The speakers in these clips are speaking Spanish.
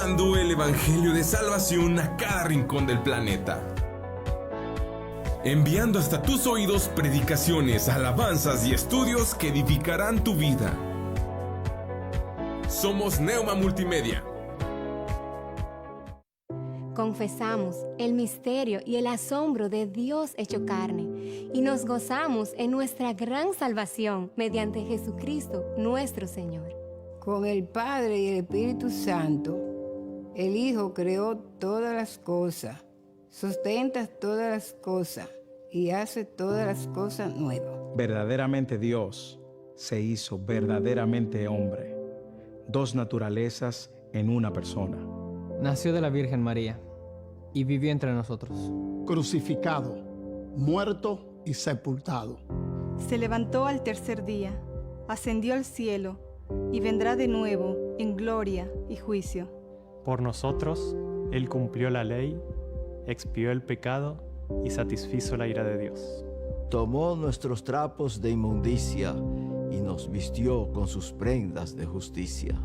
llevando el evangelio de salvación a cada rincón del planeta. Enviando hasta tus oídos predicaciones, alabanzas y estudios que edificarán tu vida. Somos Neuma Multimedia. Confesamos el misterio y el asombro de Dios hecho carne y nos gozamos en nuestra gran salvación mediante Jesucristo nuestro Señor. Con el Padre y el Espíritu Santo, el Hijo creó todas las cosas, sustenta todas las cosas y hace todas las cosas nuevas. Verdaderamente Dios se hizo verdaderamente hombre, dos naturalezas en una persona. Nació de la Virgen María y vivió entre nosotros. Crucificado, muerto y sepultado. Se levantó al tercer día, ascendió al cielo y vendrá de nuevo en gloria y juicio. Por nosotros, Él cumplió la ley, expió el pecado y satisfizo la ira de Dios. Tomó nuestros trapos de inmundicia y nos vistió con sus prendas de justicia.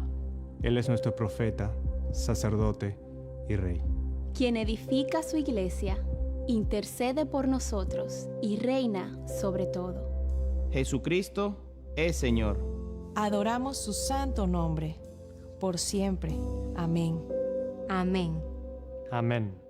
Él es nuestro profeta, sacerdote y rey. Quien edifica su iglesia, intercede por nosotros y reina sobre todo. Jesucristo es Señor. Adoramos su santo nombre, por siempre. Amén. Amén. Amén.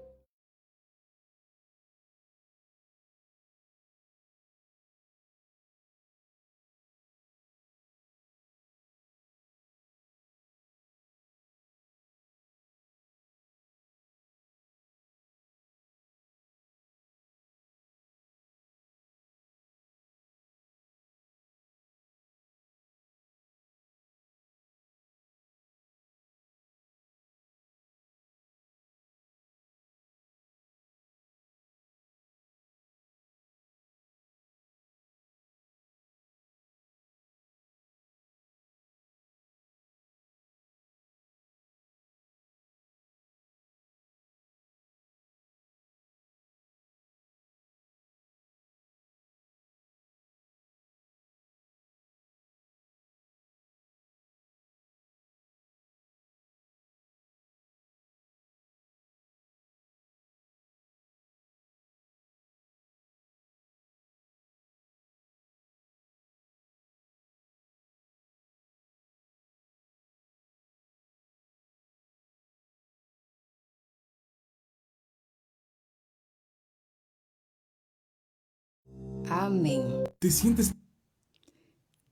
Amén. ¿Te sientes?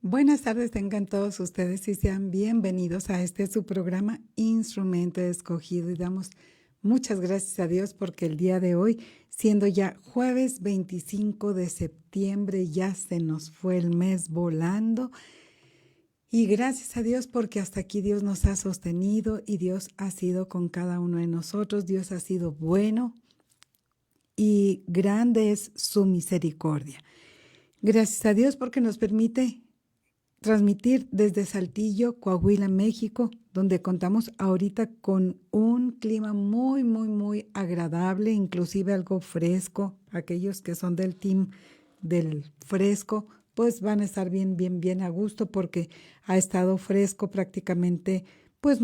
Buenas tardes, tengan todos ustedes y sean bienvenidos a su programa Instrumento Escogido. Y damos muchas gracias a Dios porque el día de hoy, siendo ya jueves 25 de septiembre, ya se nos fue el mes volando. Y gracias a Dios porque hasta aquí Dios nos ha sostenido y Dios ha sido con cada uno de nosotros. Dios ha sido bueno y grande es su misericordia. Gracias a Dios porque nos permite transmitir desde Saltillo, Coahuila, México, donde contamos ahorita con un clima muy, muy, muy agradable, inclusive algo fresco. Aquellos que son del team del fresco, pues van a estar bien, bien, bien a gusto porque ha estado fresco prácticamente, pues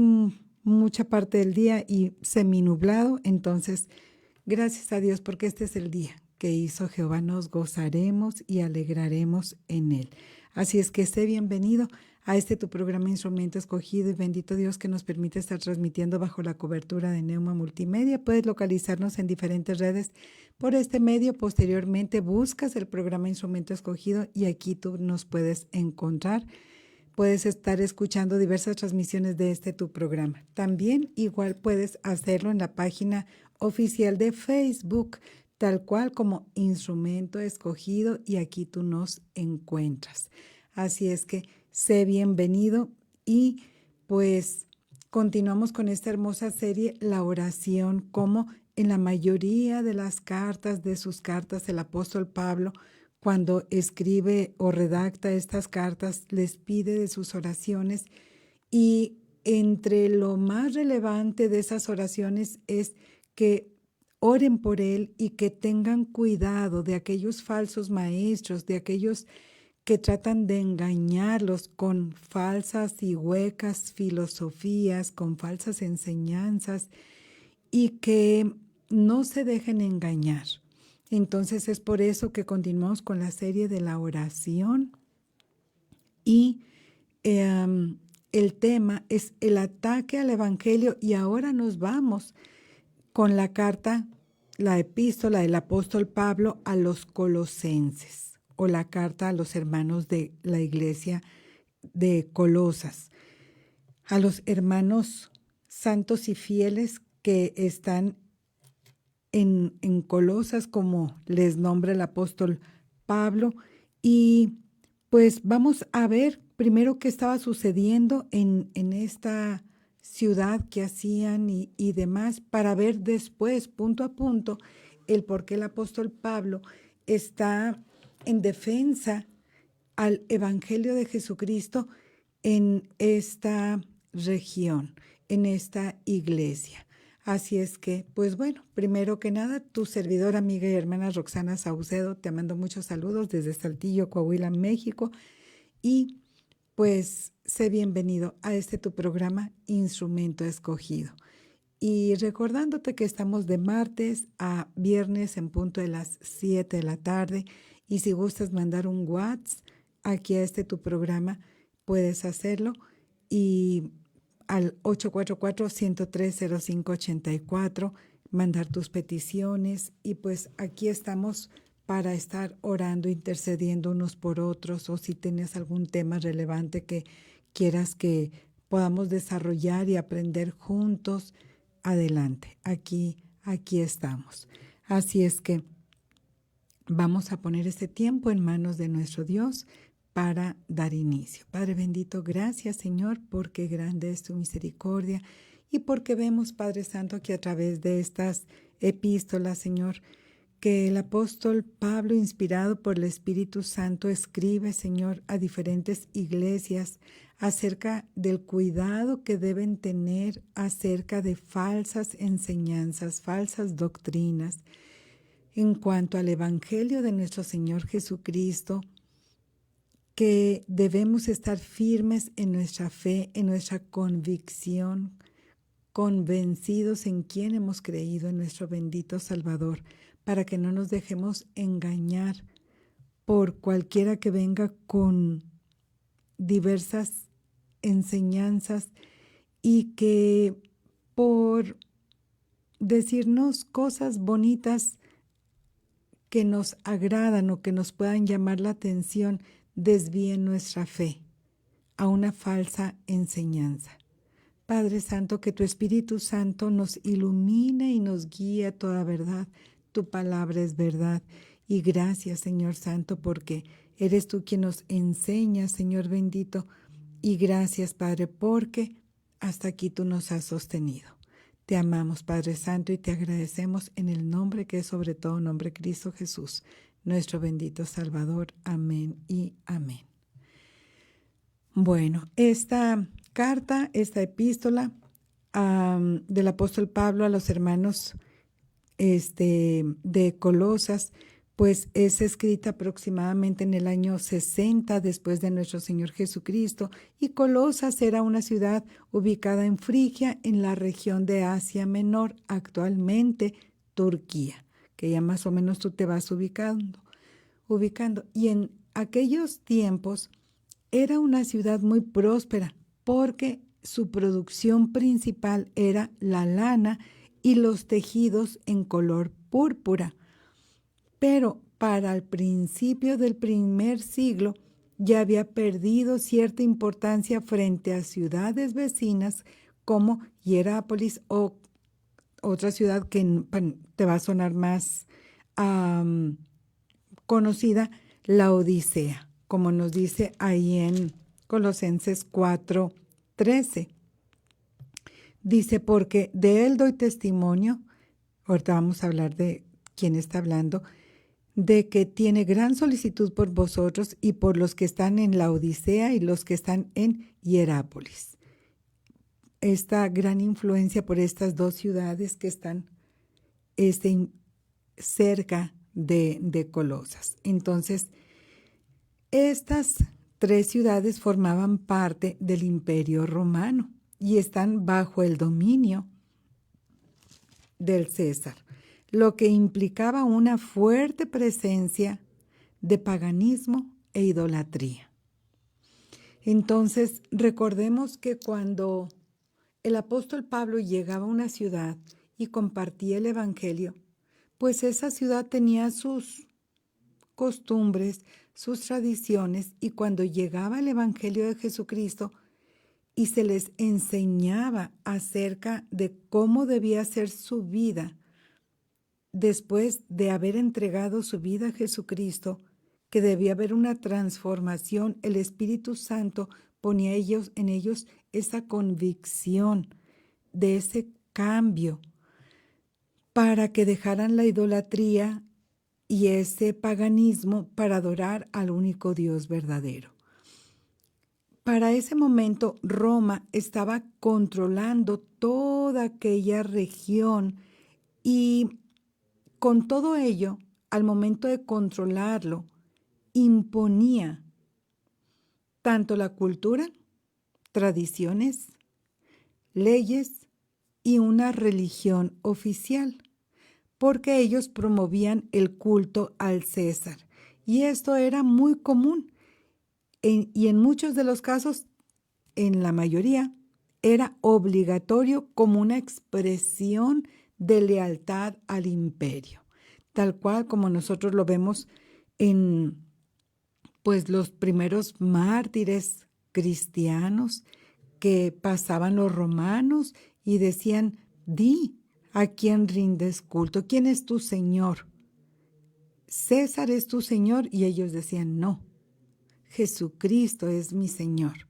mucha parte del día y seminublado. Entonces, gracias a Dios porque este es el día que hizo Jehová, nos gozaremos y alegraremos en él. Así es que esté bienvenido a tu programa Instrumento Escogido y bendito Dios que nos permite estar transmitiendo bajo la cobertura de Neuma Multimedia. Puedes localizarnos en diferentes redes por este medio. Posteriormente buscas el programa Instrumento Escogido y aquí tú nos puedes encontrar. Puedes estar escuchando diversas transmisiones de tu programa. También igual puedes hacerlo en la página oficial de Facebook, tal cual como Instrumento Escogido, y aquí tú nos encuentras. Así es que sé bienvenido y pues continuamos con esta hermosa serie, la oración, como en la mayoría de las cartas, de sus cartas, el apóstol Pablo, cuando escribe o redacta estas cartas, les pide de sus oraciones y entre lo más relevante de esas oraciones es que oren por él y que tengan cuidado de aquellos falsos maestros, de aquellos que tratan de engañarlos con falsas y huecas filosofías, con falsas enseñanzas, y que no se dejen engañar. Entonces es por eso que continuamos con la serie de la oración y el tema es el ataque al Evangelio, y ahora nos vamos con la carta, la epístola del apóstol Pablo a los Colosenses, o la carta a los hermanos de la iglesia de Colosas, a los hermanos santos y fieles que están en Colosas, como les nombra el apóstol Pablo. Y pues vamos a ver primero qué estaba sucediendo en esta ciudad, que hacían y demás, para ver después, punto a punto, el por qué el apóstol Pablo está en defensa al Evangelio de Jesucristo en esta región, en esta iglesia. Así es que, pues bueno, primero que nada, tu servidora, amiga y hermana Roxana Saucedo, te mando muchos saludos desde Saltillo, Coahuila, México, y pues sé bienvenido a este tu programa Instrumento Escogido. Y recordándote que estamos de martes a viernes en punto de las 7 de la tarde, y si gustas mandar un WhatsApp aquí a este tu programa, puedes hacerlo, y al 844-103-0584, mandar tus peticiones, y pues aquí estamos para estar orando, intercediendo unos por otros, o si tienes algún tema relevante que quieras que podamos desarrollar y aprender juntos, adelante, aquí estamos. Así es que vamos a poner este tiempo en manos de nuestro Dios para dar inicio. Padre bendito, gracias Señor, porque grande es tu misericordia, y porque vemos, Padre Santo, que a través de estas epístolas, Señor, que el apóstol Pablo, inspirado por el Espíritu Santo, escribe, Señor, a diferentes iglesias acerca del cuidado que deben tener acerca de falsas enseñanzas, falsas doctrinas, en cuanto al Evangelio de nuestro Señor Jesucristo, que debemos estar firmes en nuestra fe, en nuestra convicción, convencidos en quién hemos creído, en nuestro bendito Salvador, para que no nos dejemos engañar por cualquiera que venga con diversas enseñanzas, y que por decirnos cosas bonitas que nos agradan o que nos puedan llamar la atención, desvíen nuestra fe a una falsa enseñanza. Padre Santo, que tu Espíritu Santo nos ilumine y nos guíe a toda verdad. Tu palabra es verdad. Y gracias, Señor Santo, porque eres tú quien nos enseña, Señor bendito. Y gracias, Padre, porque hasta aquí tú nos has sostenido. Te amamos, Padre Santo, y te agradecemos en el nombre que es sobre todo nombre, Cristo Jesús, nuestro bendito Salvador. Amén y amén. Bueno, esta carta, esta epístola del apóstol Pablo a los hermanos de Colosas, pues es escrita aproximadamente en el año 60 después de nuestro Señor Jesucristo, y Colosas era una ciudad ubicada en Frigia, en la región de Asia Menor, actualmente Turquía, que ya más o menos tú te vas ubicando. Y en aquellos tiempos era una ciudad muy próspera, porque su producción principal era la lana y los tejidos en color púrpura. Pero para el principio del primer siglo ya había perdido cierta importancia frente a ciudades vecinas como Hierápolis, o otra ciudad que te va a sonar más conocida, la Odisea, como nos dice ahí en Colosenses 4:13. Dice, porque de él doy testimonio, ahorita vamos a hablar de quién está hablando, de que tiene gran solicitud por vosotros y por los que están en la Odisea y los que están en Hierápolis. Esta gran influencia por estas dos ciudades que están cerca de Colosas. Entonces, Estas 3 ciudades formaban parte del Imperio Romano y están bajo el dominio del César, lo que implicaba una fuerte presencia de paganismo e idolatría. Entonces, recordemos que cuando el apóstol Pablo llegaba a una ciudad y compartía el evangelio, pues esa ciudad tenía sus costumbres, sus tradiciones, y cuando llegaba el evangelio de Jesucristo y se les enseñaba acerca de cómo debía ser su vida después de haber entregado su vida a Jesucristo, que debía haber una transformación, el Espíritu Santo ponía en ellos esa convicción de ese cambio para que dejaran la idolatría y ese paganismo para adorar al único Dios verdadero. Para ese momento, Roma estaba controlando toda aquella región y con todo ello, al momento de controlarlo, imponía tanto la cultura, tradiciones, leyes y una religión oficial, porque ellos promovían el culto al César. Y esto era muy común. Y en muchos de los casos, en la mayoría, era obligatorio como una expresión de lealtad al imperio, tal cual como nosotros lo vemos en pues los primeros mártires cristianos que pasaban los romanos y decían: di a quién rindes culto, quién es tu señor. César es tu señor, y ellos decían: no, Jesucristo es mi señor.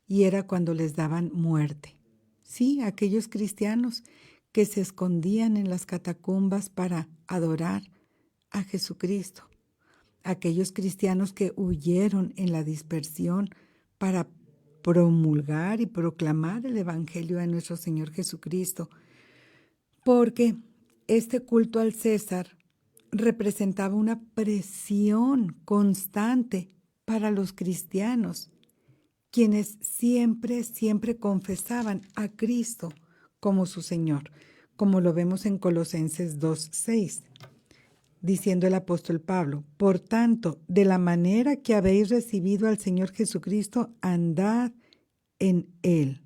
Y era cuando les daban muerte. Sí, aquellos cristianos que se escondían en las catacumbas para adorar a Jesucristo. Aquellos cristianos que huyeron en la dispersión para promulgar y proclamar el evangelio de nuestro Señor Jesucristo. Porque este culto al César representaba una presión constante para los cristianos, quienes siempre confesaban a Cristo como su Señor, como lo vemos en Colosenses 2:6, diciendo el apóstol Pablo: por tanto, de la manera que habéis recibido al Señor Jesucristo, andad en Él,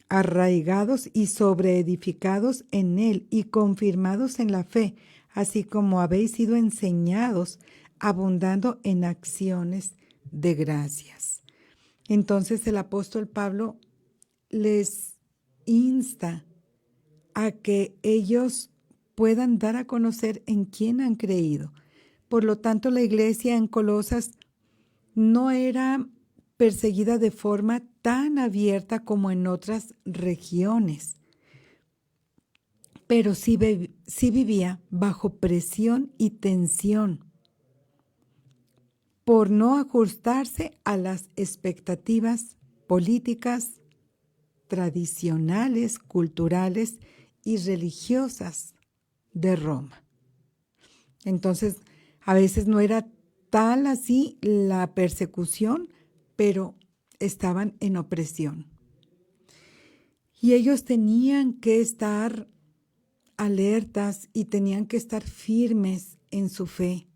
arraigados y sobreedificados en Él y confirmados en la fe, así como habéis sido enseñados, abundando en acciones de gracias. Entonces el apóstol Pablo les insta a que ellos puedan dar a conocer en quién han creído. Por lo tanto, la iglesia en Colosas no era perseguida de forma tan abierta como en otras regiones, pero sí vivía bajo presión y tensión por no ajustarse a las expectativas políticas, tradicionales, culturales y religiosas de Roma. Entonces, a veces no era tal así la persecución, pero estaban en opresión. Y ellos tenían que estar alertas y tenían que estar firmes en su fe,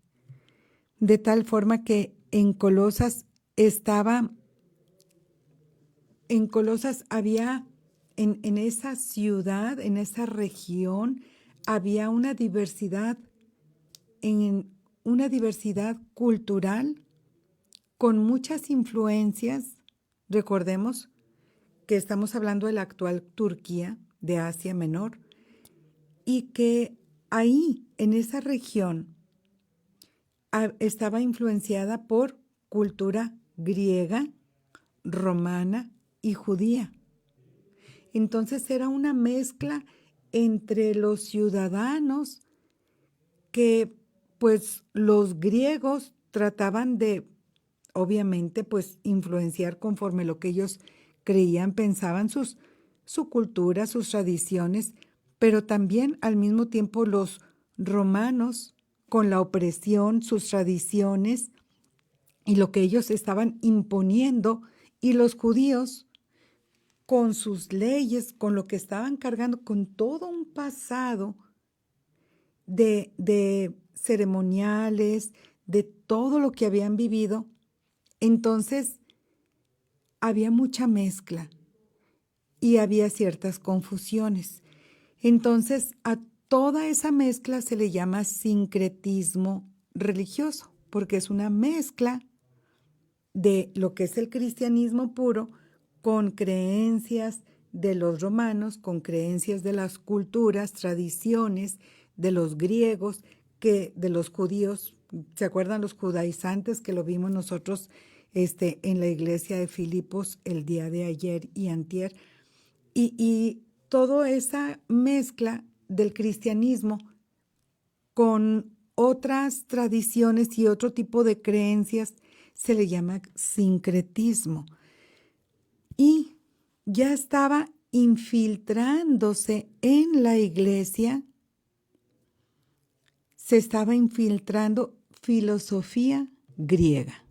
de tal forma que en Colosas había, en esa ciudad, en esa región, había una diversidad cultural con muchas influencias. Recordemos que estamos hablando de la actual Turquía, de Asia Menor, y que ahí, en esa región, estaba influenciada por cultura griega, romana y judía. Entonces era una mezcla entre los ciudadanos que, pues, los griegos trataban de, obviamente, pues, influenciar conforme lo que ellos creían, pensaban, su cultura, sus tradiciones, pero también al mismo tiempo los romanos, con la opresión, sus tradiciones, y lo que ellos estaban imponiendo, y los judíos con sus leyes, con lo que estaban cargando, con todo un pasado de ceremoniales, de todo lo que habían vivido. Entonces había mucha mezcla y había ciertas confusiones. Entonces a toda esa mezcla se le llama sincretismo religioso, porque es una mezcla de lo que es el cristianismo puro con creencias de los romanos, con creencias de las culturas, tradiciones de los griegos, de los judíos. ¿Se acuerdan los judaizantes que lo vimos nosotros en la iglesia de Filipos el día de ayer y antier? Y toda esa mezcla del cristianismo con otras tradiciones y otro tipo de creencias se le llama sincretismo. Y ya estaba infiltrándose en la iglesia, se estaba infiltrando filosofía griega.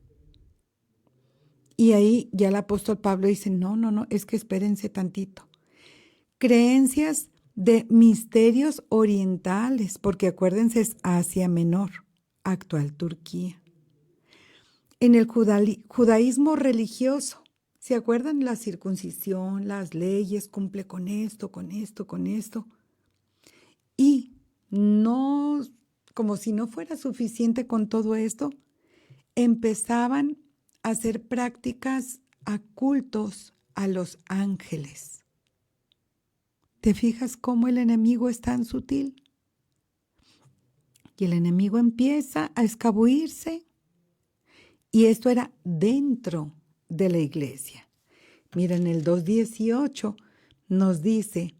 Y ahí ya el apóstol Pablo dice, no, es que espérense tantito. Creencias de misterios orientales, porque acuérdense, es Asia Menor, actual Turquía. En el judaísmo religioso, ¿se acuerdan? La circuncisión, las leyes, cumple con esto, con esto, con esto. Y no, como si no fuera suficiente con todo esto, empezaban a hacer prácticas a cultos a los ángeles. ¿Te fijas cómo el enemigo es tan sutil? Y el enemigo empieza a escabullirse. Y esto era dentro de la iglesia. Mira, en el 2:18 nos dice,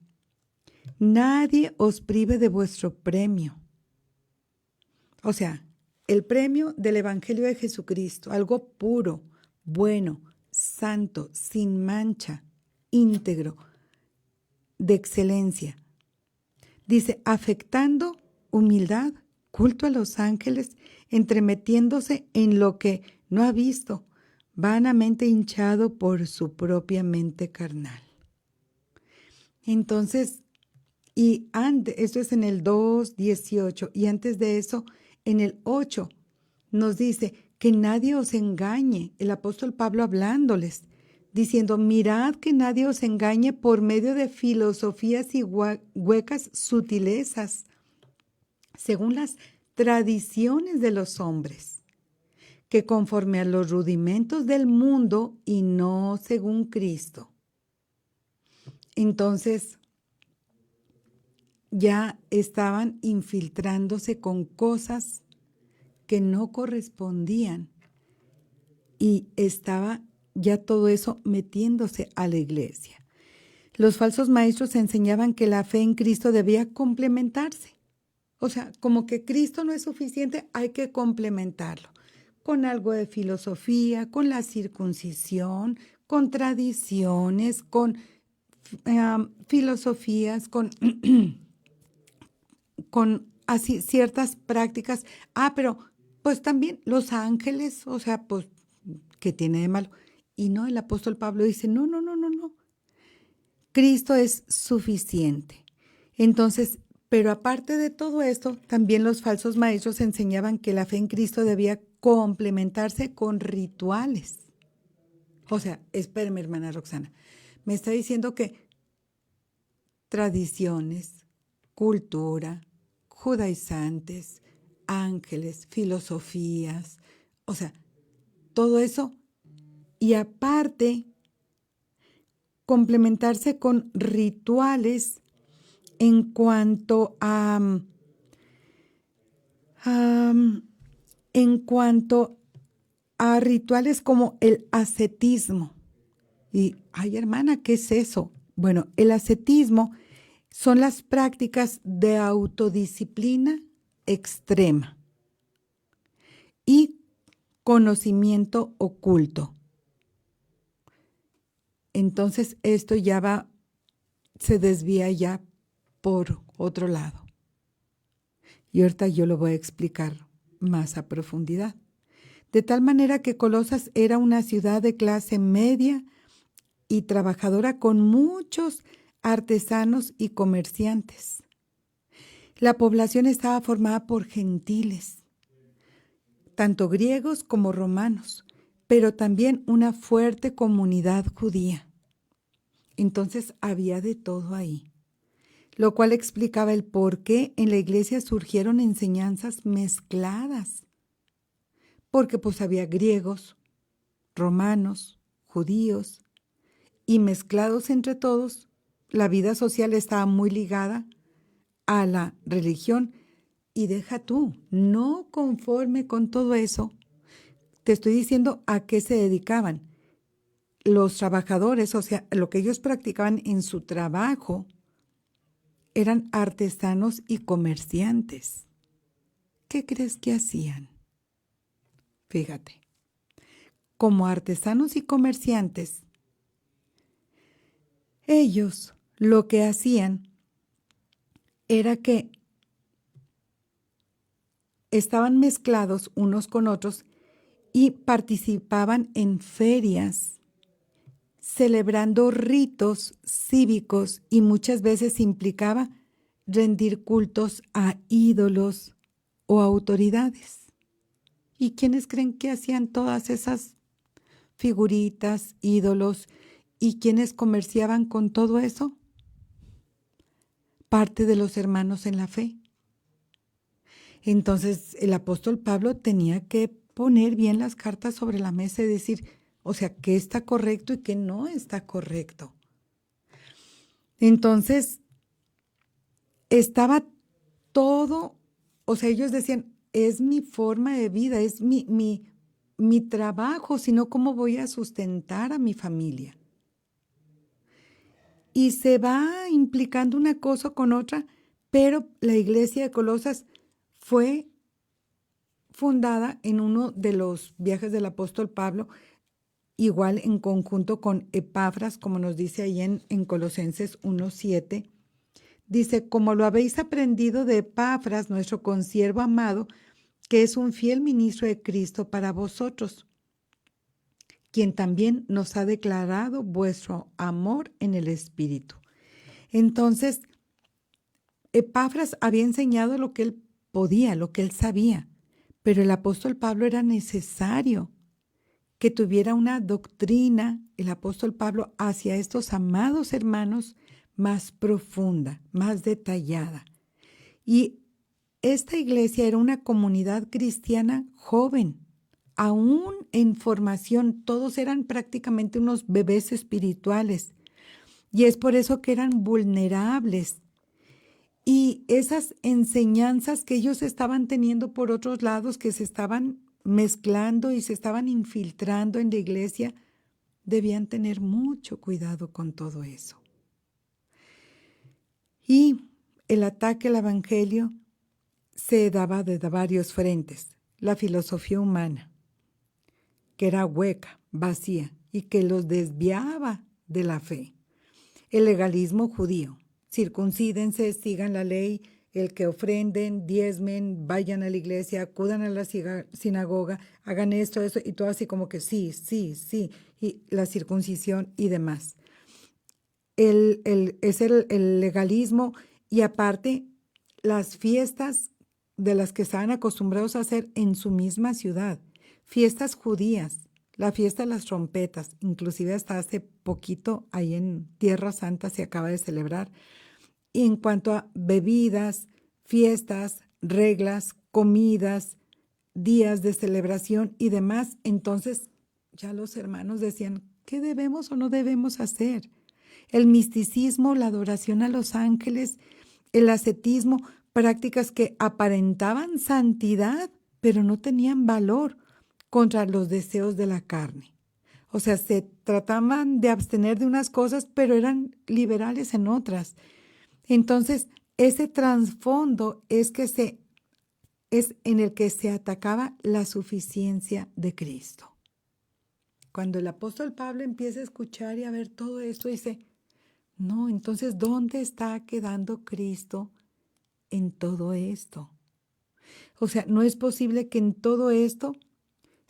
nadie os prive de vuestro premio. O sea, el premio del Evangelio de Jesucristo, algo puro, bueno, santo, sin mancha, íntegro, de excelencia. Dice, afectando humildad, culto a los ángeles, entremetiéndose en lo que no ha visto, vanamente hinchado por su propia mente carnal. Entonces, esto es en el 2:18, y antes de eso, en el 8, nos dice que nadie os engañe, el apóstol Pablo hablándoles, diciendo, mirad que nadie os engañe por medio de filosofías y huecas sutilezas, según las tradiciones de los hombres, que conforme a los rudimentos del mundo y no según Cristo. Entonces, ya estaban infiltrándose con cosas que no correspondían y estaba ya todo eso metiéndose a la iglesia. Los falsos maestros enseñaban que la fe en Cristo debía complementarse. O sea, como que Cristo no es suficiente, hay que complementarlo con algo de filosofía, con la circuncisión, con tradiciones, con filosofías, con así ciertas prácticas. Pero pues también los ángeles, o sea, pues, ¿qué tiene de malo? Y no, el apóstol Pablo dice, no. Cristo es suficiente. Entonces, pero aparte de todo esto, también los falsos maestros enseñaban que la fe en Cristo debía complementarse con rituales. O sea, espérame, hermana Roxana, me está diciendo que tradiciones, cultura, judaizantes, ángeles, filosofías, o sea, todo eso, y aparte complementarse con rituales en cuanto a rituales como el ascetismo. Y, ay, hermana, ¿qué es eso? Bueno, el ascetismo son las prácticas de autodisciplina extrema y conocimiento oculto. Entonces, esto ya se desvía ya por otro lado. Y ahorita yo lo voy a explicar más a profundidad. de tal manera que Colosas era una ciudad de clase media y trabajadora con muchos artesanos y comerciantes. La población estaba formada por gentiles, tanto griegos como romanos, pero también una fuerte comunidad judía. Entonces había de todo ahí, lo cual explicaba el por qué en la iglesia surgieron enseñanzas mezcladas. Porque pues había griegos, romanos, judíos, y mezclados entre todos, la vida social estaba muy ligada a la religión. Y deja tú, no conforme con todo eso, te estoy diciendo a qué se dedicaban. Los trabajadores, o sea, lo que ellos practicaban en su trabajo, eran artesanos y comerciantes. ¿Qué crees que hacían? Fíjate, como artesanos y comerciantes, ellos lo que hacían era que estaban mezclados unos con otros y participaban en ferias, celebrando ritos cívicos, y muchas veces implicaba rendir cultos a ídolos o autoridades. ¿Y quiénes creen que hacían todas esas figuritas, ídolos, y quiénes comerciaban con todo eso? Parte de los hermanos en la fe. Entonces el apóstol Pablo tenía que poner bien las cartas sobre la mesa y decir, o sea, qué está correcto y qué no está correcto. Entonces estaba todo, o sea, ellos decían, es mi forma de vida, es mi trabajo, sino cómo voy a sustentar a mi familia. Y se va implicando una cosa con otra, pero la iglesia de Colosas fue fundada en uno de los viajes del apóstol Pablo, igual en conjunto con Epafras, como nos dice ahí en Colosenses 1:7. Dice, como lo habéis aprendido de Epafras, nuestro consiervo amado, que es un fiel ministro de Cristo para vosotros, quien también nos ha declarado vuestro amor en el Espíritu. Entonces, Epafras había enseñado lo que él podía, lo que él sabía, pero el apóstol Pablo era necesario que tuviera una doctrina, el apóstol Pablo, hacia estos amados hermanos más profunda, más detallada. Y esta iglesia era una comunidad cristiana joven, aún en formación. Todos eran prácticamente unos bebés espirituales. Y es por eso que eran vulnerables. Y esas enseñanzas que ellos estaban teniendo por otros lados, que se estaban mezclando y se estaban infiltrando en la iglesia, debían tener mucho cuidado con todo eso. Y el ataque al evangelio se daba de varios frentes. La filosofía humana, que era hueca, vacía, y que los desviaba de la fe. El legalismo judío, circuncídense, sigan la ley, el que ofrenden, diezmen, vayan a la iglesia, acudan a la sinagoga, hagan esto, eso, y todo así como que sí, y la circuncisión y demás. Es el legalismo, y aparte las fiestas de las que estaban acostumbrados a hacer en su misma ciudad, fiestas judías, la fiesta de las trompetas, inclusive hasta hace poquito ahí en Tierra Santa se acaba de celebrar. Y en cuanto a bebidas, fiestas, reglas, comidas, días de celebración y demás, entonces ya los hermanos decían, ¿qué debemos o no debemos hacer? El misticismo, la adoración a los ángeles, el ascetismo, prácticas que aparentaban santidad, pero no tenían valor contra los deseos de la carne. O sea, se trataban de abstener de unas cosas, pero eran liberales en otras. Entonces, ese trasfondo es en el que se atacaba la suficiencia de Cristo. Cuando el apóstol Pablo empieza a escuchar y a ver todo esto, dice, no, entonces, ¿dónde está quedando Cristo en todo esto? O sea, no es posible que en todo esto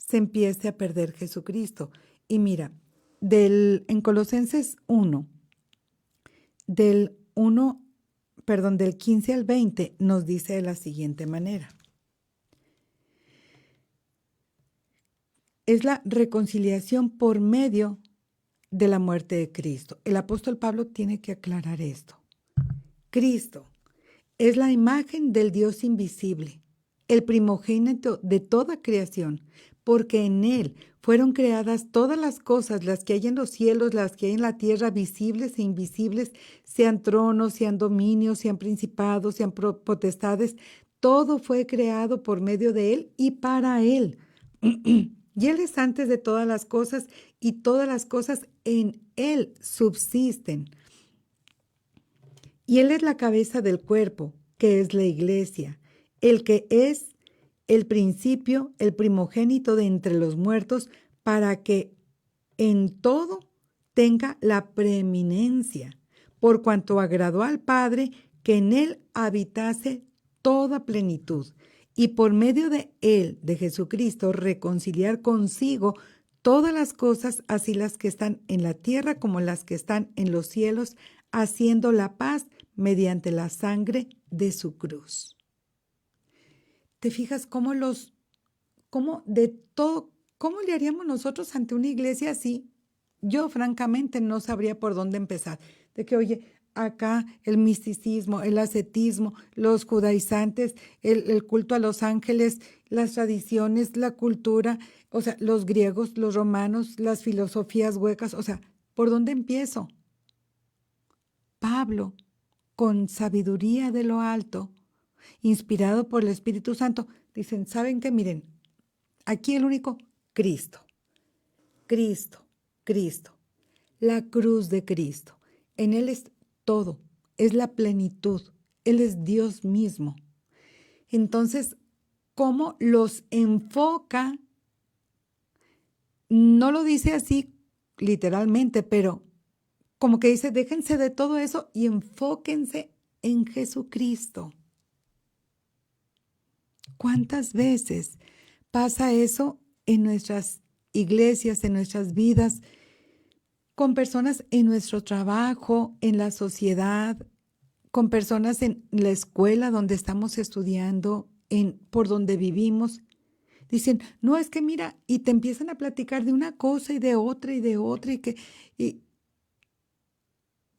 se empiece a perder Jesucristo. Y mira, en Colosenses 1, del 15 al 20, nos dice de la siguiente manera. Es la reconciliación por medio de la muerte de Cristo. El apóstol Pablo tiene que aclarar esto. Cristo es la imagen del Dios invisible, el primogénito de toda creación, porque en Él fueron creadas todas las cosas, las que hay en los cielos, las que hay en la tierra, visibles e invisibles, sean tronos, sean dominios, sean principados, sean potestades. Todo fue creado por medio de Él y para Él. Y Él es antes de todas las cosas, y todas las cosas en Él subsisten. Y Él es la cabeza del cuerpo, que es la iglesia, el que es el principio, el primogénito de entre los muertos, para que en todo tenga la preeminencia, por cuanto agradó al Padre que en Él habitase toda plenitud, y por medio de Él, de Jesucristo, reconciliar consigo todas las cosas, así las que están en la tierra como las que están en los cielos, haciendo la paz mediante la sangre de su cruz. ¿Te fijas cómo le haríamos nosotros ante una iglesia así? Yo francamente no sabría por dónde empezar. De que, oye, acá el misticismo, el ascetismo, los judaizantes, el culto a los ángeles, las tradiciones, la cultura, o sea, los griegos, los romanos, las filosofías huecas, o sea, ¿por dónde empiezo? Pablo, con sabiduría de lo alto, inspirado por el Espíritu Santo, dicen, ¿saben qué? Miren, aquí el único, Cristo, Cristo, Cristo, la cruz de Cristo. En Él es todo, es la plenitud, Él es Dios mismo. Entonces, ¿cómo los enfoca? No lo dice así literalmente, pero como que dice, déjense de todo eso y enfóquense en Jesucristo. ¿Cuántas veces pasa eso en nuestras iglesias, en nuestras vidas, con personas en nuestro trabajo, en la sociedad, con personas en la escuela donde estamos estudiando, por donde vivimos? Dicen, no, es que mira, y te empiezan a platicar de una cosa y de otra,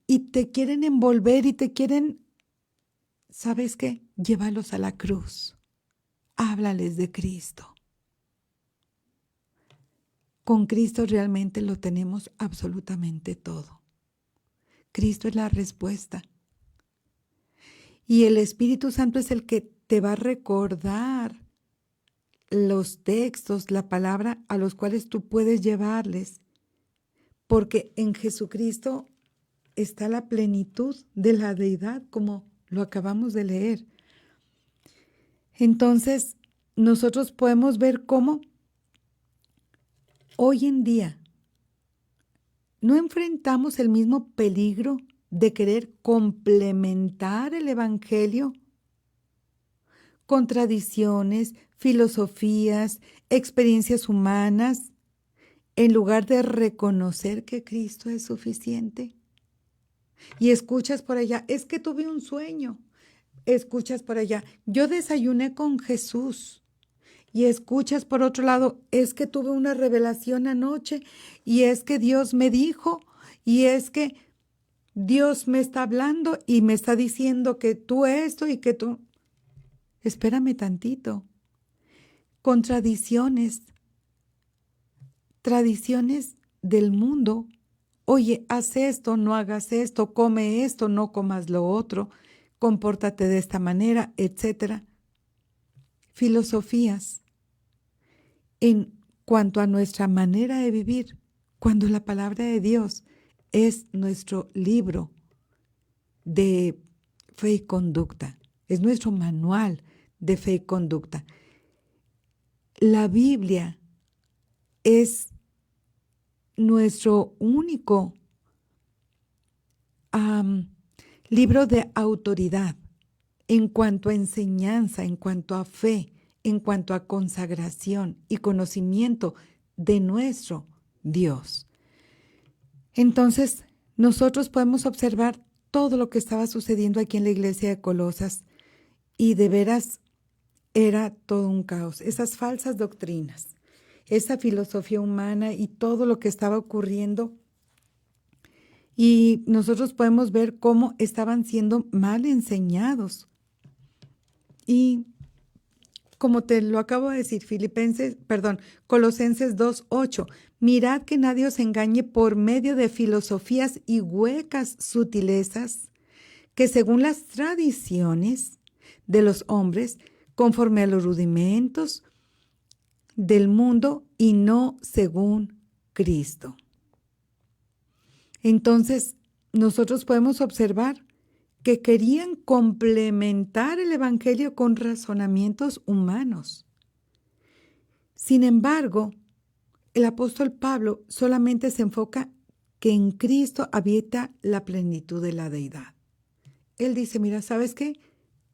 y te quieren envolver y te quieren, ¿sabes qué? Llévalos a la cruz. Háblales de Cristo. Con Cristo realmente lo tenemos absolutamente todo. Cristo es la respuesta. Y el Espíritu Santo es el que te va a recordar los textos, la palabra a los cuales tú puedes llevarles. Porque en Jesucristo está la plenitud de la deidad, como lo acabamos de leer. Entonces, nosotros podemos ver cómo hoy en día no enfrentamos el mismo peligro de querer complementar el Evangelio con tradiciones, filosofías, experiencias humanas, en lugar de reconocer que Cristo es suficiente. Y escuchas por allá, es que tuve un sueño. Escuchas por allá, yo desayuné con Jesús. Y escuchas por otro lado, es que tuve una revelación anoche, y es que Dios me dijo, y es que Dios me está hablando y me está diciendo que tú esto y que tú... Espérame tantito. Con tradiciones del mundo. Oye, haz esto, no hagas esto, come esto, no comas lo otro, compórtate de esta manera, etc. Filosofías en cuanto a nuestra manera de vivir, cuando la palabra de Dios es nuestro libro de fe y conducta, es nuestro manual de fe y conducta. La Biblia es nuestro único libro de autoridad en cuanto a enseñanza, en cuanto a fe, en cuanto a consagración y conocimiento de nuestro Dios. Entonces, nosotros podemos observar todo lo que estaba sucediendo aquí en la iglesia de Colosas y de veras era todo un caos. Esas falsas doctrinas, esa filosofía humana y todo lo que estaba ocurriendo. Y nosotros podemos ver cómo estaban siendo mal enseñados. Y como te lo acabo de decir, Colosenses 2:8, mirad que nadie os engañe por medio de filosofías y huecas sutilezas, que según las tradiciones de los hombres, conforme a los rudimentos del mundo y no según Cristo. Entonces, nosotros podemos observar que querían complementar el evangelio con razonamientos humanos. Sin embargo, el apóstol Pablo solamente se enfoca que en Cristo habita la plenitud de la deidad. Él dice, mira, ¿sabes qué?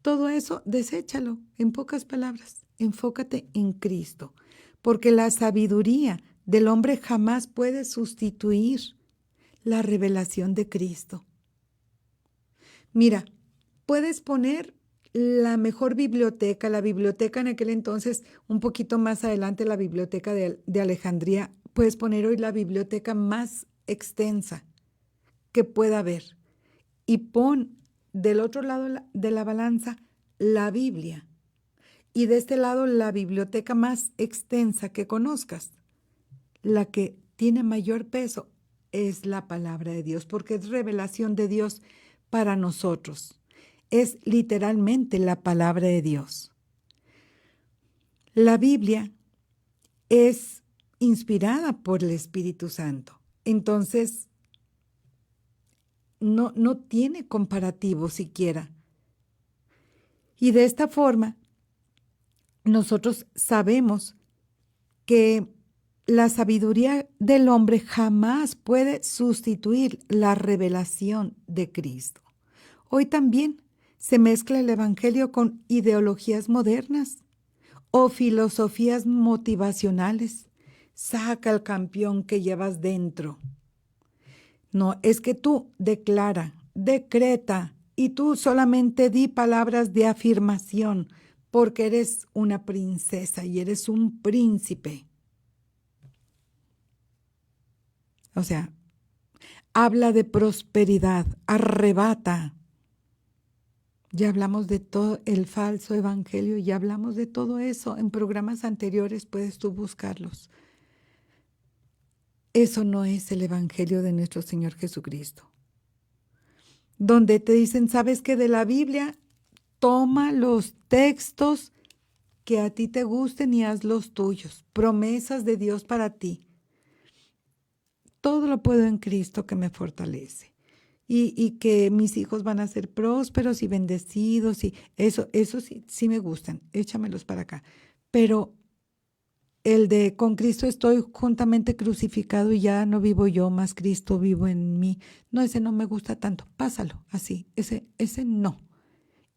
Todo eso, deséchalo. En pocas palabras, enfócate en Cristo, porque la sabiduría del hombre jamás puede sustituir la revelación de Cristo. Mira, puedes poner la mejor biblioteca, la biblioteca en aquel entonces, un poquito más adelante, la biblioteca de Alejandría, puedes poner hoy la biblioteca más extensa que pueda haber y pon del otro lado de la balanza la Biblia y de este lado la biblioteca más extensa que conozcas. La que tiene mayor peso es la palabra de Dios, porque es revelación de Dios para nosotros. Es literalmente la palabra de Dios. La Biblia es inspirada por el Espíritu Santo. Entonces, no tiene comparativo siquiera. Y de esta forma, nosotros sabemos que la sabiduría del hombre jamás puede sustituir la revelación de Cristo. Hoy también se mezcla el evangelio con ideologías modernas o filosofías motivacionales. Saca el campeón que llevas dentro. No, es que tú declara, decreta y tú solamente di palabras de afirmación porque eres una princesa y eres un príncipe. O sea, habla de prosperidad, arrebata. Ya hablamos de todo el falso evangelio, ya hablamos de todo eso. En programas anteriores puedes tú buscarlos. Eso no es el evangelio de nuestro Señor Jesucristo. Donde te dicen, ¿sabes qué? De la Biblia, toma los textos que a ti te gusten y haz los tuyos. Promesas de Dios para ti. Todo lo puedo en Cristo que me fortalece. Y que mis hijos van a ser prósperos y bendecidos. Y eso sí me gustan. Échamelos para acá. Pero el de con Cristo estoy juntamente crucificado y ya no vivo yo, más Cristo vivo en mí. No, ese no me gusta tanto. Pásalo así. Ese no.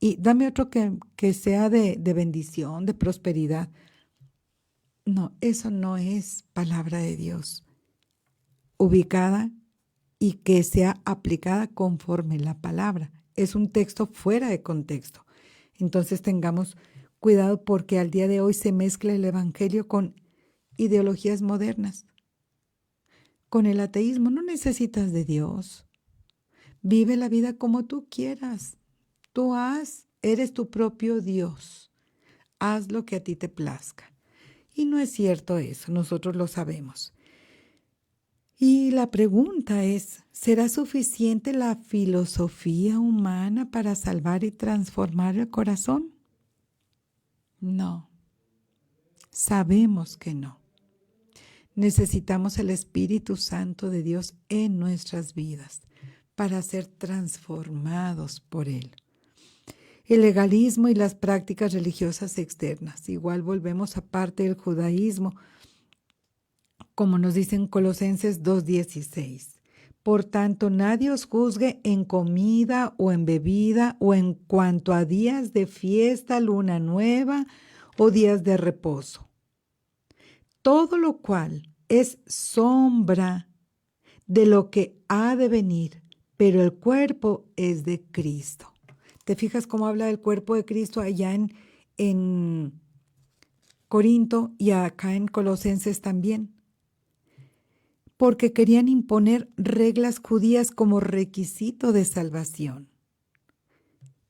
Y dame otro que sea de bendición, de prosperidad. No, eso no es palabra de Dios. Ubicada y que sea aplicada conforme la palabra. Es un texto fuera de contexto. Entonces tengamos cuidado porque al día de hoy se mezcla el evangelio con ideologías modernas. Con el ateísmo no necesitas de Dios. Vive la vida como tú quieras. Tú eres tu propio Dios. Haz lo que a ti te plazca. Y no es cierto eso, nosotros lo sabemos. Y la pregunta es, ¿será suficiente la filosofía humana para salvar y transformar el corazón? No, sabemos que no. Necesitamos el Espíritu Santo de Dios en nuestras vidas para ser transformados por Él. El legalismo y las prácticas religiosas externas, igual volvemos a parte del judaísmo, como nos dice en Colosenses 2:16. Por tanto, nadie os juzgue en comida o en bebida o en cuanto a días de fiesta, luna nueva o días de reposo. Todo lo cual es sombra de lo que ha de venir, pero el cuerpo es de Cristo. ¿Te fijas cómo habla del cuerpo de Cristo allá en Corinto y acá en Colosenses también? Porque querían imponer reglas judías como requisito de salvación.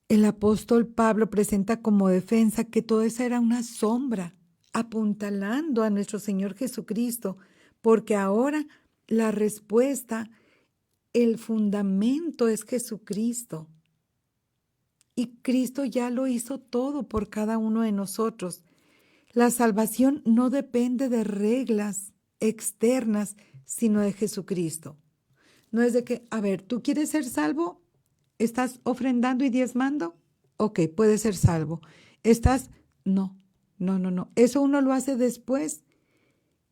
El apóstol Pablo presenta como defensa que todo eso era una sombra, apuntalando a nuestro Señor Jesucristo, porque ahora la respuesta, el fundamento es Jesucristo. Y Cristo ya lo hizo todo por cada uno de nosotros. La salvación no depende de reglas externas, sino de Jesucristo. No es de que, a ver, ¿tú quieres ser salvo? ¿Estás ofrendando y diezmando? Ok, puedes ser salvo. No. Eso uno lo hace después.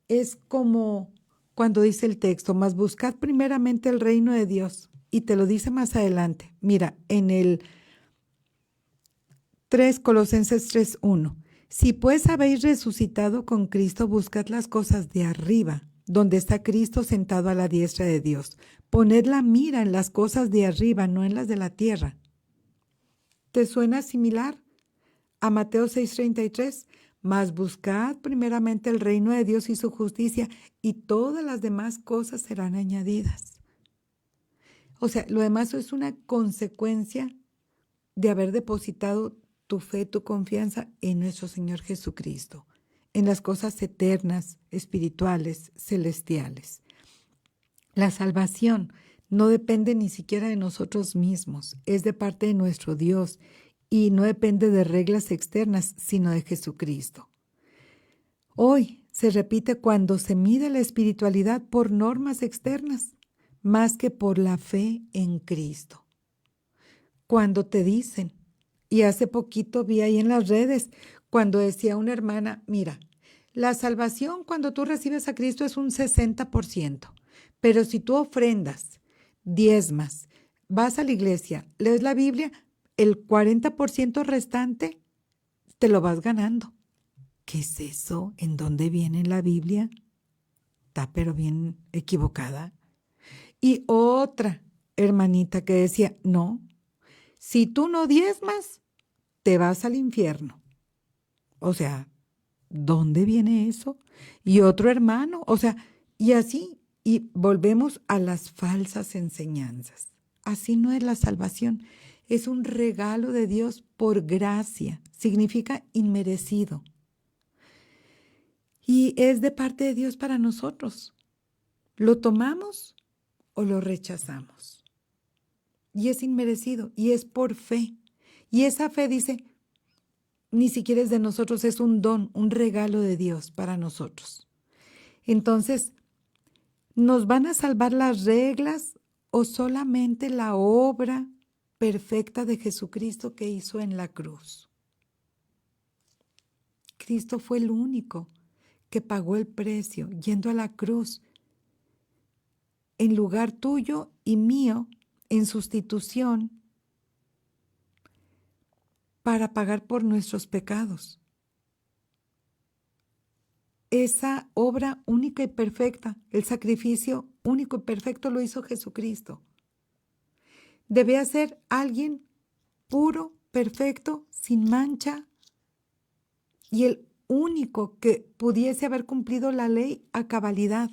Es como cuando dice el texto, mas buscad primeramente el reino de Dios. Y te lo dice más adelante. Mira, en el 3, Colosenses 3:1. Si pues habéis resucitado con Cristo, buscad las cosas de arriba, donde está Cristo sentado a la diestra de Dios. Poned la mira en las cosas de arriba, no en las de la tierra. ¿Te suena similar a Mateo 6:33? Mas buscad primeramente el reino de Dios y su justicia, y todas las demás cosas serán añadidas. O sea, lo demás es una consecuencia de haber depositado tu fe, tu confianza en nuestro Señor Jesucristo, en las cosas eternas, espirituales, celestiales. La salvación no depende ni siquiera de nosotros mismos, es de parte de nuestro Dios y no depende de reglas externas, sino de Jesucristo. Hoy se repite cuando se mide la espiritualidad por normas externas, más que por la fe en Cristo. Cuando te dicen, y hace poquito vi ahí en las redes, cuando decía una hermana, mira, la salvación cuando tú recibes a Cristo es un 60%, pero si tú ofrendas, diezmas, vas a la iglesia, lees la Biblia, el 40% restante te lo vas ganando. ¿Qué es eso? ¿En dónde viene la Biblia? Está pero bien equivocada. Y otra hermanita que decía, no, si tú no diezmas, te vas al infierno. O sea, ¿dónde viene eso? Y otro hermano, o sea, y así, y volvemos a las falsas enseñanzas. Así no es la salvación, es un regalo de Dios por gracia, significa inmerecido. Y es de parte de Dios para nosotros. ¿Lo tomamos o lo rechazamos? Y es inmerecido, y es por fe. Y esa fe dice, ni siquiera es de nosotros, es un don, un regalo de Dios para nosotros. Entonces, ¿nos van a salvar las reglas o solamente la obra perfecta de Jesucristo que hizo en la cruz? Cristo fue el único que pagó el precio yendo a la cruz en lugar tuyo y mío, en sustitución, para pagar por nuestros pecados. Esa obra única y perfecta, el sacrificio único y perfecto lo hizo Jesucristo. Debía ser alguien puro, perfecto, sin mancha, y el único que pudiese haber cumplido la ley a cabalidad,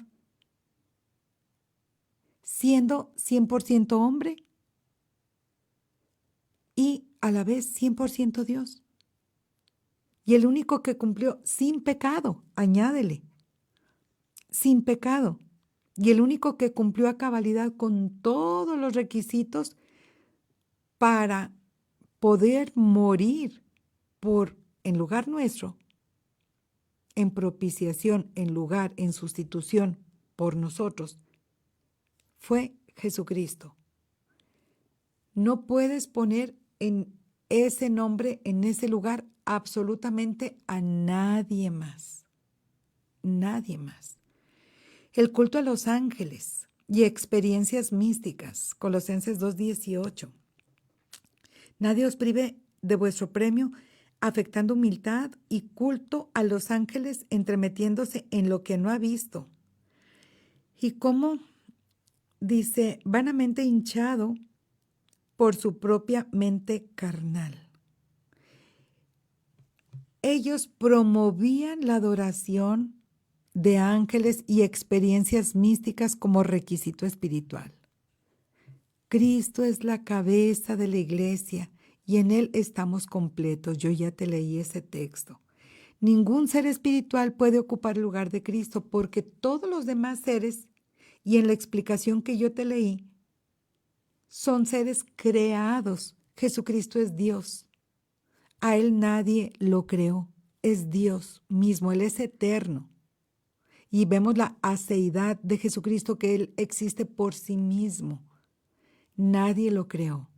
siendo 100% hombre y a la vez 100% Dios. Y el único que cumplió sin pecado, añádele, sin pecado. Y el único que cumplió a cabalidad con todos los requisitos para poder morir en lugar nuestro, en propiciación, en sustitución por nosotros, fue Jesucristo. No puedes poner en ese nombre, en ese lugar, absolutamente a nadie más. Nadie más. El culto a los ángeles y experiencias místicas, Colosenses 2:18. Nadie os prive de vuestro premio afectando humildad y culto a los ángeles, entremetiéndose en lo que no ha visto. Y cómo, dice, vanamente hinchado por su propia mente carnal. Ellos promovían la adoración de ángeles y experiencias místicas como requisito espiritual. Cristo es la cabeza de la iglesia y en Él estamos completos. Yo ya te leí ese texto. Ningún ser espiritual puede ocupar el lugar de Cristo porque todos los demás seres, y en la explicación que yo te leí, son seres creados. Jesucristo es Dios. A Él nadie lo creó. Es Dios mismo. Él es eterno. Y vemos la aceidad de Jesucristo, que Él existe por sí mismo. Nadie lo creó,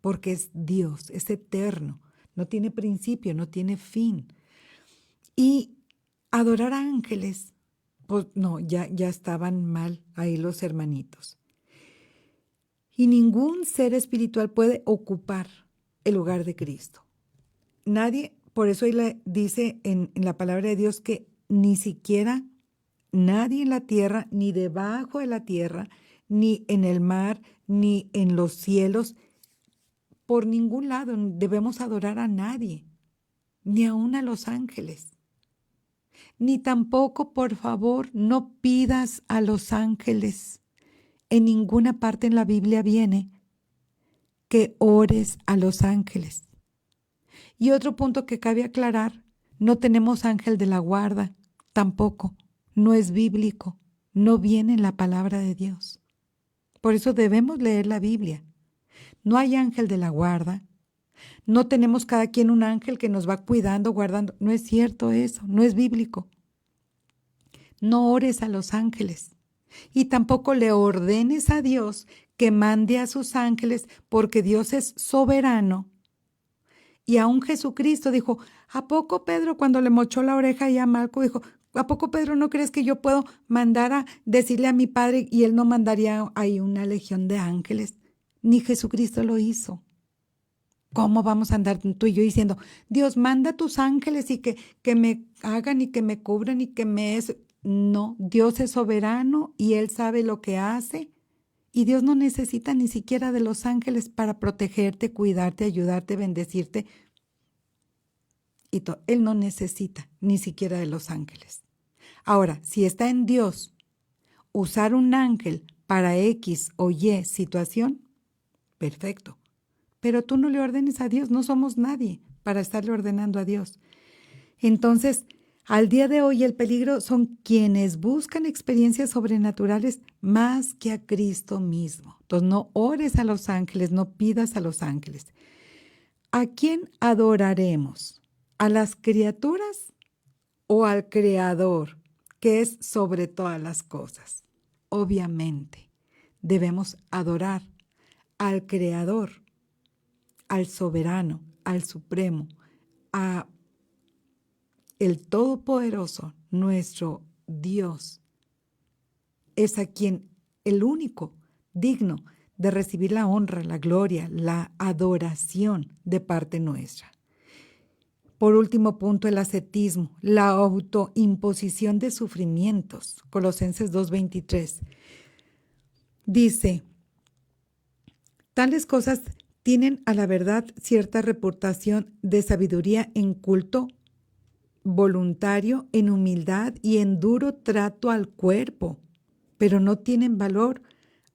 porque es Dios, es eterno, no tiene principio, no tiene fin. Y adorar a ángeles, pues no, ya estaban mal ahí los hermanitos. Y ningún ser espiritual puede ocupar el lugar de Cristo. Nadie, por eso él dice en la palabra de Dios que ni siquiera nadie en la tierra, ni debajo de la tierra, ni en el mar, ni en los cielos, por ningún lado debemos adorar a nadie, ni aun a los ángeles. Ni tampoco, por favor, no pidas a los ángeles. En ninguna parte en la Biblia viene que ores a los ángeles. Y otro punto que cabe aclarar, no tenemos ángel de la guarda, tampoco, no es bíblico, no viene en la palabra de Dios. Por eso debemos leer la Biblia. No hay ángel de la guarda. No tenemos cada quien un ángel que nos va cuidando, guardando. No es cierto eso, no es bíblico. No ores a los ángeles. Y tampoco le ordenes a Dios que mande a sus ángeles, porque Dios es soberano. Y aún Jesucristo dijo, ¿a poco Pedro, cuando le mochó la oreja y a Malco, dijo, ¿a poco, Pedro, no crees que yo puedo mandar a decirle a mi Padre y Él no mandaría ahí una legión de ángeles? Ni Jesucristo lo hizo. ¿Cómo vamos a andar tú y yo diciendo, Dios, manda a tus ángeles y que me hagan y que me cubran y que me... No, Dios es soberano y Él sabe lo que hace. Y Dios no necesita ni siquiera de los ángeles para protegerte, cuidarte, ayudarte, bendecirte. Él no necesita ni siquiera de los ángeles. Ahora, si está en Dios usar un ángel para X o Y situación, perfecto. Pero tú no le ordenes a Dios, no somos nadie para estarle ordenando a Dios. Entonces, al día de hoy el peligro son quienes buscan experiencias sobrenaturales más que a Cristo mismo. Entonces, no ores a los ángeles, no pidas a los ángeles. ¿A quién adoraremos? ¿A las criaturas o al Creador, que es sobre todas las cosas? Obviamente, debemos adorar al Creador, al Soberano, al Supremo, a el Todopoderoso, nuestro Dios. Es a quien el único digno de recibir la honra, la gloria, la adoración de parte nuestra. Por último punto, el ascetismo, la autoimposición de sufrimientos. Colosenses 2:23. Dice, tales cosas tienen a la verdad cierta reputación de sabiduría en culto voluntario, en humildad y en duro trato al cuerpo, pero no tienen valor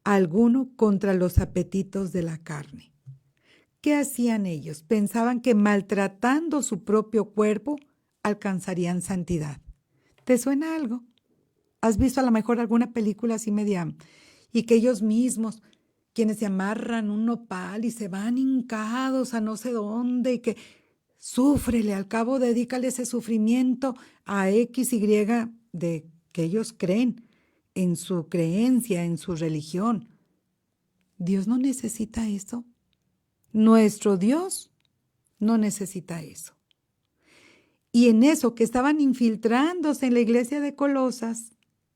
alguno contra los apetitos de la carne. ¿Qué hacían ellos? Pensaban que maltratando su propio cuerpo alcanzarían santidad. ¿Te suena algo? ¿Has visto a lo mejor alguna película así media? Y que ellos mismos, quienes se amarran un nopal y se van hincados a no sé dónde y que súfrele, al cabo dedícale ese sufrimiento a X, Y de que ellos creen en su creencia, en su religión. Dios no necesita eso. Nuestro Dios no necesita eso. Y en eso que estaban infiltrándose en la iglesia de Colosas,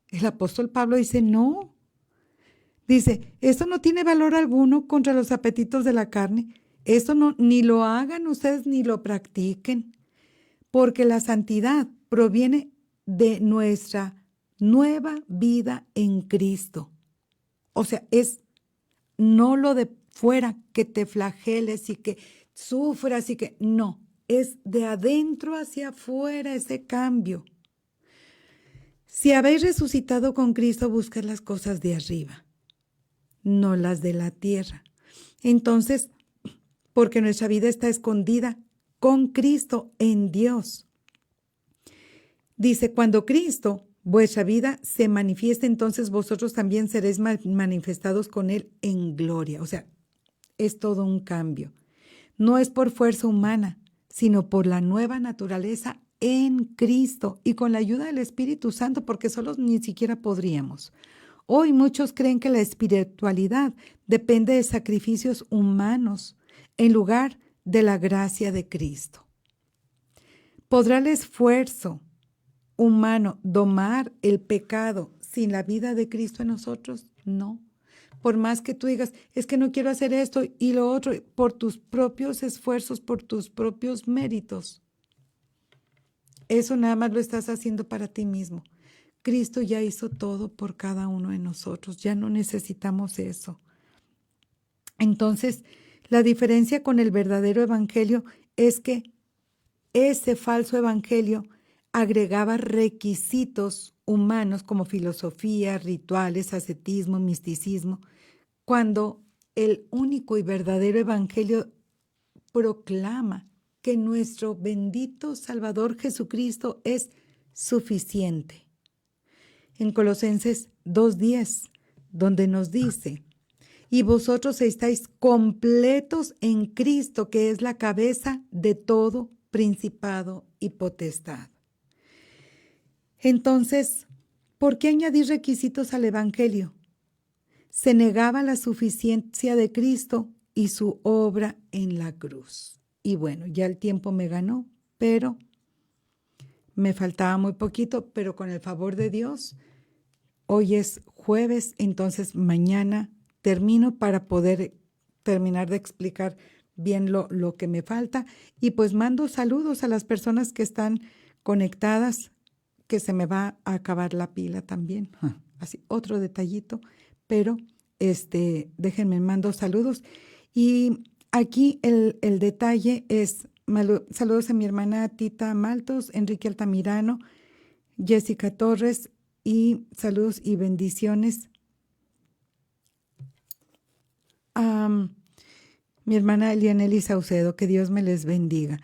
el apóstol Pablo dice, no. Dice, esto no tiene valor alguno contra los apetitos de la carne. Eso no, ni lo hagan ustedes ni lo practiquen, porque la santidad proviene de nuestra nueva vida en Cristo. O sea, es no lo de fuera, que te flageles y que sufras y que no, es de adentro hacia afuera ese cambio. Si habéis resucitado con Cristo, buscad las cosas de arriba, no las de la tierra. Entonces, porque nuestra vida está escondida con Cristo en Dios. Dice, cuando Cristo, vuestra vida, se manifieste, entonces vosotros también seréis manifestados con Él en gloria. O sea, es todo un cambio. No es por fuerza humana, sino por la nueva naturaleza en Cristo y con la ayuda del Espíritu Santo, porque solos ni siquiera podríamos. Hoy muchos creen que la espiritualidad depende de sacrificios humanos en lugar de la gracia de Cristo. ¿Podrá el esfuerzo humano domar el pecado sin la vida de Cristo en nosotros? No. Por más que tú digas, es que no quiero hacer esto y lo otro, por tus propios esfuerzos, por tus propios méritos. Eso nada más lo estás haciendo para ti mismo. Cristo ya hizo todo por cada uno de nosotros, ya no necesitamos eso. Entonces, la diferencia con el verdadero evangelio es que ese falso evangelio agregaba requisitos humanos como filosofía, rituales, ascetismo, misticismo, cuando el único y verdadero evangelio proclama que nuestro bendito Salvador Jesucristo es suficiente. En Colosenses 2:10, donde nos dice, y vosotros estáis completos en Cristo, que es la cabeza de todo principado y potestad. Entonces, ¿por qué añadir requisitos al Evangelio? Se negaba la suficiencia de Cristo y su obra en la cruz. Y bueno, ya el tiempo me ganó, pero me faltaba muy poquito, pero con el favor de Dios, hoy es jueves, entonces mañana termino para poder terminar de explicar bien lo que me falta. Y pues mando saludos a las personas que están conectadas, que se me va a acabar la pila también. Así, otro detallito, pero déjenme, mando saludos. Y aquí el detalle es, saludos a mi hermana Tita Maltos, Enrique Altamirano, Jessica Torres, y saludos y bendiciones a mi hermana Elianeli Saucedo, que Dios me les bendiga.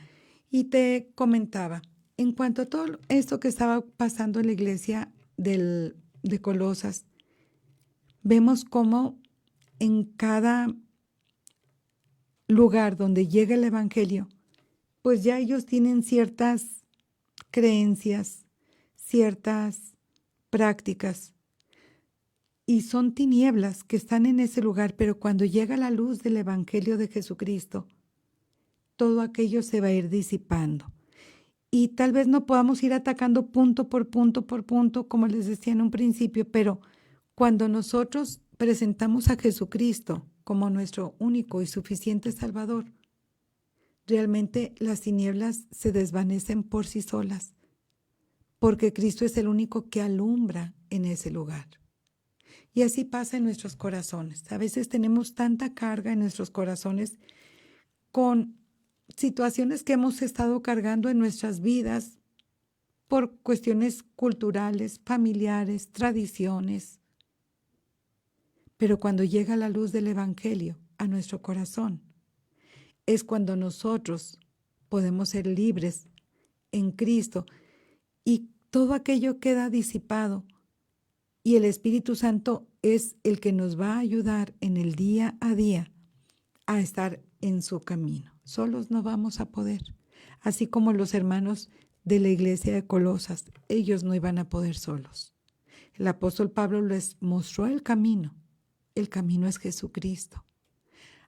Y te comentaba, en cuanto a todo esto que estaba pasando en la iglesia de Colosas, vemos cómo en cada lugar donde llega el evangelio, pues ya ellos tienen ciertas creencias, ciertas prácticas, y son tinieblas que están en ese lugar, pero cuando llega la luz del evangelio de Jesucristo, todo aquello se va a ir disipando. Y tal vez no podamos ir atacando punto por punto, como les decía en un principio, pero cuando nosotros presentamos a Jesucristo como nuestro único y suficiente Salvador, realmente las tinieblas se desvanecen por sí solas, porque Cristo es el único que alumbra en ese lugar. Y así pasa en nuestros corazones. A veces tenemos tanta carga en nuestros corazones con situaciones que hemos estado cargando en nuestras vidas por cuestiones culturales, familiares, tradiciones. Pero cuando llega la luz del evangelio a nuestro corazón, es cuando nosotros podemos ser libres en Cristo y todo aquello queda disipado. Y el Espíritu Santo es el que nos va a ayudar en el día a día a estar en su camino. Solos no vamos a poder. Así como los hermanos de la iglesia de Colosas, ellos no iban a poder solos. El apóstol Pablo les mostró el camino. El camino es Jesucristo.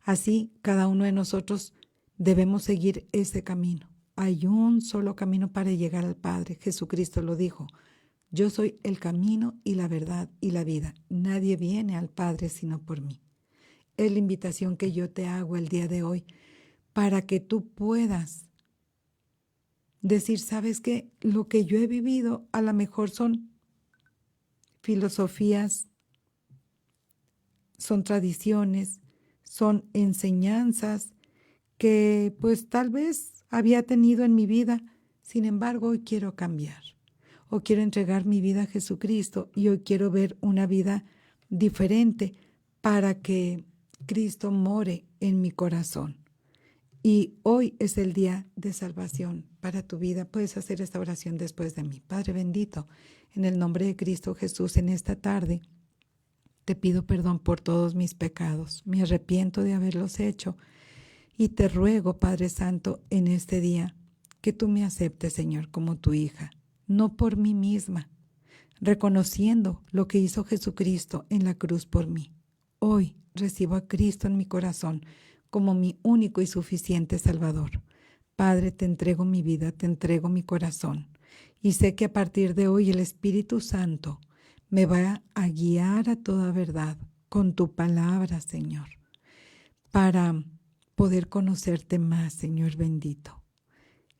Así, cada uno de nosotros debemos seguir ese camino. Hay un solo camino para llegar al Padre. Jesucristo lo dijo. Yo soy el camino y la verdad y la vida. Nadie viene al Padre sino por mí. Es la invitación que yo te hago el día de hoy para que tú puedas decir, ¿sabes qué? Lo que yo he vivido a lo mejor son filosofías, son tradiciones, son enseñanzas que pues tal vez había tenido en mi vida. Sin embargo, hoy quiero cambiar. Hoy quiero entregar mi vida a Jesucristo y hoy quiero ver una vida diferente para que Cristo more en mi corazón. Y hoy es el día de salvación para tu vida. Puedes hacer esta oración después de mí. Padre bendito, en el nombre de Cristo Jesús, en esta tarde te pido perdón por todos mis pecados. Me arrepiento de haberlos hecho y te ruego, Padre Santo, en este día que tú me aceptes, Señor, como tu hija, no por mí misma, reconociendo lo que hizo Jesucristo en la cruz por mí. Hoy recibo a Cristo en mi corazón como mi único y suficiente Salvador. Padre, te entrego mi vida, te entrego mi corazón y sé que a partir de hoy el Espíritu Santo me va a guiar a toda verdad con tu palabra, Señor, para poder conocerte más, Señor bendito.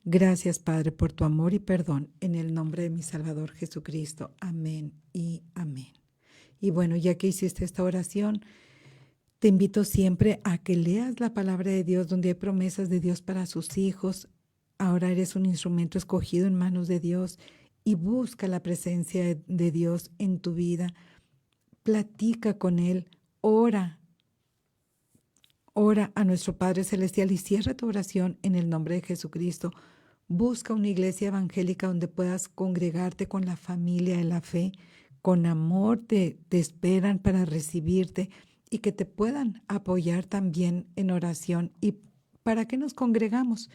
Gracias, Padre, por tu amor y perdón, en el nombre de mi Salvador Jesucristo. Amén y amén. Y bueno, ya que hiciste esta oración, te invito siempre a que leas la palabra de Dios, donde hay promesas de Dios para sus hijos. Ahora eres un instrumento escogido en manos de Dios y busca la presencia de Dios en tu vida. Platica con Él, ora a nuestro Padre Celestial y cierra tu oración en el nombre de Jesucristo. Busca una iglesia evangélica donde puedas congregarte con la familia de la fe. Con amor te esperan para recibirte y que te puedan apoyar también en oración. ¿Y para qué nos congregamos?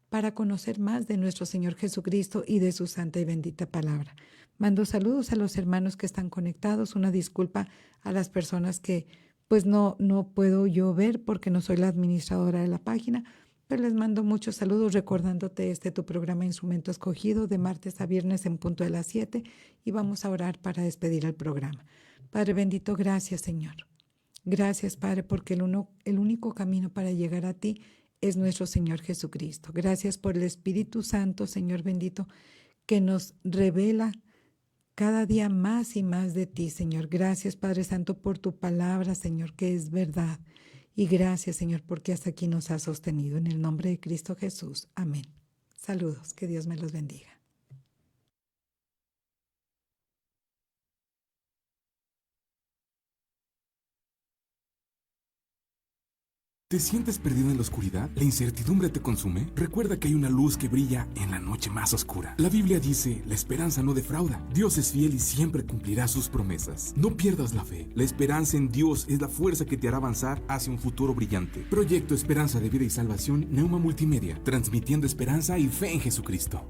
Para conocer más de nuestro Señor Jesucristo y de su santa y bendita palabra. Mando saludos a los hermanos que están conectados. Una disculpa a las personas que pues no puedo yo ver porque no soy la administradora de la página, pero les mando muchos saludos recordándote tu programa Instrumento Escogido de martes a viernes en punto de las 7 y vamos a orar para despedir el programa. Padre bendito, gracias, Señor. Gracias, Padre, porque el único camino para llegar a ti es nuestro Señor Jesucristo. Gracias por el Espíritu Santo, Señor bendito, que nos revela cada día más y más de ti, Señor. Gracias, Padre Santo, por tu palabra, Señor, que es verdad. Y gracias, Señor, porque hasta aquí nos has sostenido. En el nombre de Cristo Jesús. Amén. Saludos. Que Dios me los bendiga. ¿Te sientes perdido en la oscuridad? ¿La incertidumbre te consume? Recuerda que hay una luz que brilla en la noche más oscura. La Biblia dice, la esperanza no defrauda. Dios es fiel y siempre cumplirá sus promesas. No pierdas la fe. La esperanza en Dios es la fuerza que te hará avanzar hacia un futuro brillante. Proyecto Esperanza de Vida y Salvación, Neuma Multimedia, transmitiendo esperanza y fe en Jesucristo.